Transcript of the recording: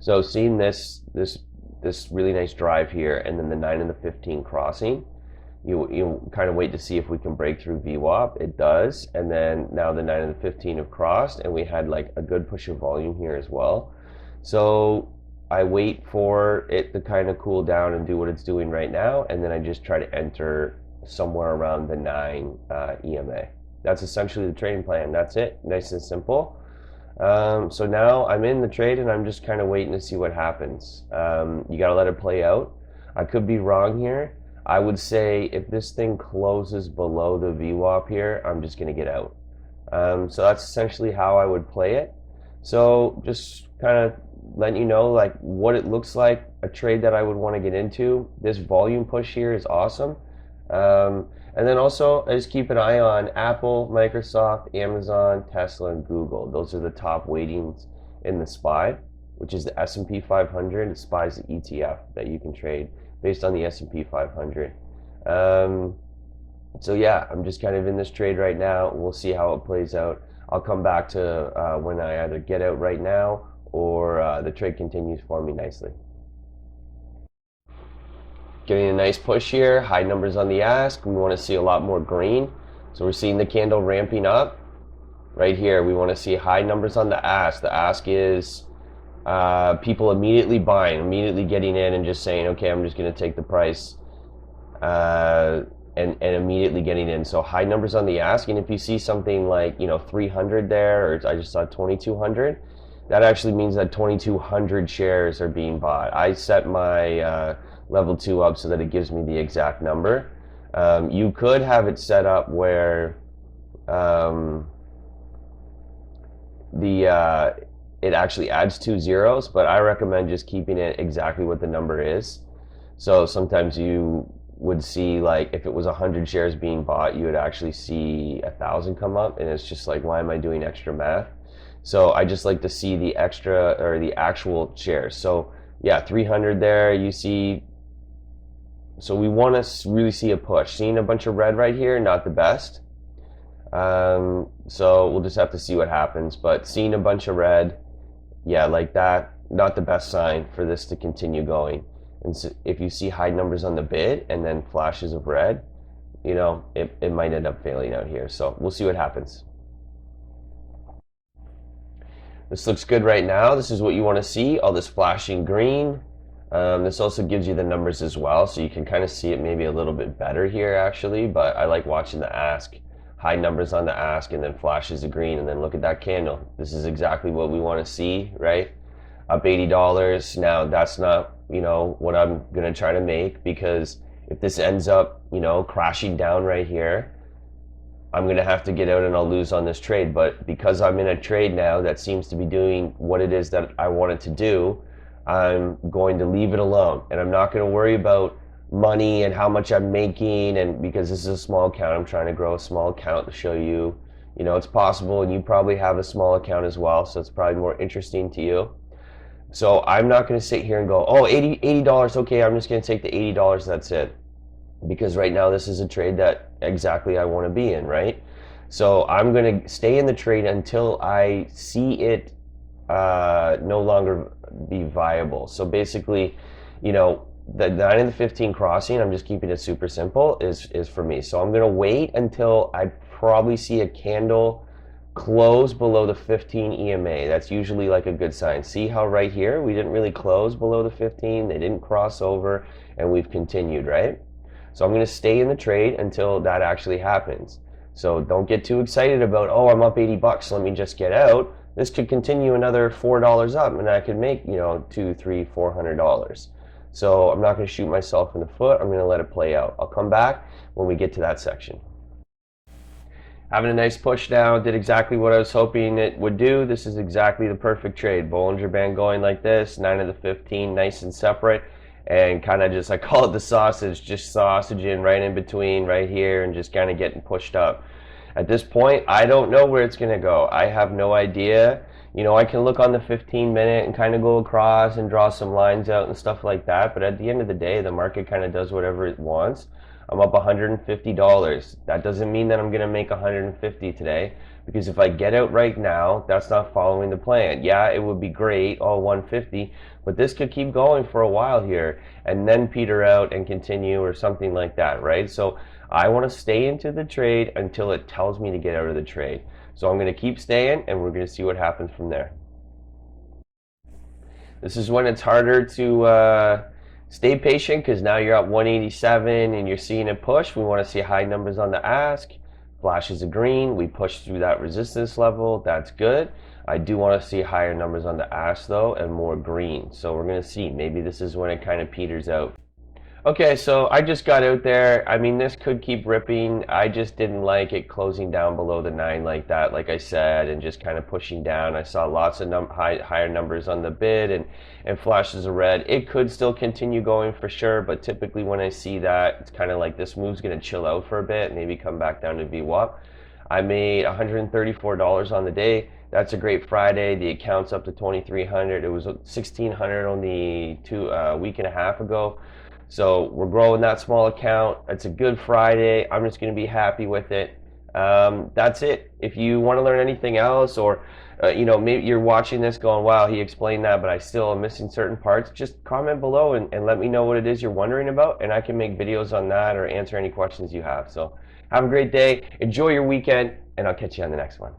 So seeing this really nice drive here, and then the 9 and the 15 crossing, you kind of wait to see if we can break through VWAP. It does, and then now the 9 and the 15 have crossed, and we had like a good push of volume here as well. So I wait for it to kind of cool down and do what it's doing right now, and then I just try to enter somewhere around the 9 EMA. That's essentially the trading plan. That's it, nice and simple. So now I'm in the trade and I'm just kind of waiting to see what happens. You got to let it play out. I could be wrong here. I would say if this thing closes below the VWAP here, I'm just going to get out. So that's essentially how I would play it. So just kind of letting you know like what it looks like, a trade that I would want to get into. This volume push here is awesome. And then also, I just keep an eye on Apple, Microsoft, Amazon, Tesla, and Google. Those are the top weightings in the SPY, which is the S&P 500. The SPY is the ETF that you can trade based on the S&P 500. So yeah, I'm just kind of in this trade right now. We'll see how it plays out. I'll come back to when I either get out right now or the trade continues for me nicely. Getting a nice push here, high numbers on the ask. We want to see a lot more green. So we're seeing the candle ramping up. Right here, we want to see high numbers on the ask. The ask is people immediately buying, immediately getting in and just saying, okay, I'm just going to take the price and immediately getting in. So high numbers on the ask. And if you see something like, 300 there, or I just saw 2,200, that actually means that 2,200 shares are being bought. I set my level 2 up so that it gives me the exact number. You could have it set up where it actually adds 2 zeros, but I recommend just keeping it exactly what the number is. So sometimes you would see, like, if it was 100 shares being bought, you would actually see 1,000 come up, and it's just like, why am I doing extra math? So I just like to see the extra or the actual shares. So yeah, 300 there, you see. So we want to really see a push. Seeing a bunch of red right here, not the best. So we'll just have to see what happens. But seeing a bunch of red, yeah, like that, not the best sign for this to continue going. And so if you see high numbers on the bid and then flashes of red, it might end up failing out here. So we'll see what happens. This looks good right now. This is what you want to see, all this flashing green. This also gives you the numbers as well, so you can kind of see it maybe a little bit better here actually, but I like watching the ask. High numbers on the ask and then flashes of green, and then look at that candle. This is exactly what we want to see, right? Up $80. Now that's not, what I'm going to try to make, because if this ends up, crashing down right here, I'm going to have to get out and I'll lose on this trade. But because I'm in a trade now that seems to be doing what it is that I want it to do, I'm going to leave it alone, and I'm not going to worry about money and how much I'm making. And because this is a small account, I'm trying to grow a small account to show you, it's possible, and you probably have a small account as well, so it's probably more interesting to you. So I'm not going to sit here and go, oh, $80, okay, I'm just going to take the $80, that's it. Because right now this is a trade that exactly I want to be in, right? So I'm going to stay in the trade until I see it no longer be viable. So basically, the 9 and the 15 crossing, I'm just keeping it super simple, is for me. So I'm going to wait until I probably see a candle close below the 15 EMA. That's usually like a good sign. See how right here we didn't really close below the 15, they didn't cross over, and we've continued, right? So I'm going to stay in the trade until that actually happens. So don't get too excited about, oh, I'm up $80, let me just get out. This could continue another $4 up, and I could make, $200, $300, $400. So I'm not going to shoot myself in the foot. I'm going to let it play out. I'll come back when we get to that section. Having a nice push now, did exactly what I was hoping it would do. This is exactly the perfect trade. Bollinger Band going like this, 9 of the 15, nice and separate, and kind of just, I call it the sausage, just sausaging right in between right here and just kind of getting pushed up. At this point, I don't know where it's going to go. I have no idea. I can look on the 15-minute and kind of go across and draw some lines out and stuff like that, but at the end of the day, the market kind of does whatever it wants. I'm up $150. That doesn't mean that I'm going to make $150 today, because if I get out right now, that's not following the plan. Yeah, it would be great, all 150, but this could keep going for a while here and then peter out and continue or something like that, right? So I want to stay into the trade until it tells me to get out of the trade. So I'm going to keep staying and we're going to see what happens from there. This is when it's harder to stay patient because now you're at 187 and you're seeing it push. We want to see high numbers on the ask. Flashes of green. We push through that resistance level. That's good. I do want to see higher numbers on the ask though and more green. So we're going to see. Maybe this is when it kind of peters out. Okay, so I just got out there. I mean, this could keep ripping. I just didn't like it closing down below the 9 like that, like I said, and just kind of pushing down. I saw lots of higher numbers on the bid and flashes of red. It could still continue going for sure, but typically when I see that, it's kind of like this move's going to chill out for a bit, maybe come back down to VWAP. I made $134 on the day. That's a great Friday. The account's up to 2,300. It was 1,600 only a week and a half ago. So we're growing that small account. It's a good Friday. I'm just going to be happy with it. That's it. If you want to learn anything else, or maybe you're watching this going, "Wow, he explained that, but I still am missing certain parts," just comment below and let me know what it is you're wondering about, and I can make videos on that or answer any questions you have. So have a great day. Enjoy your weekend, and I'll catch you on the next one.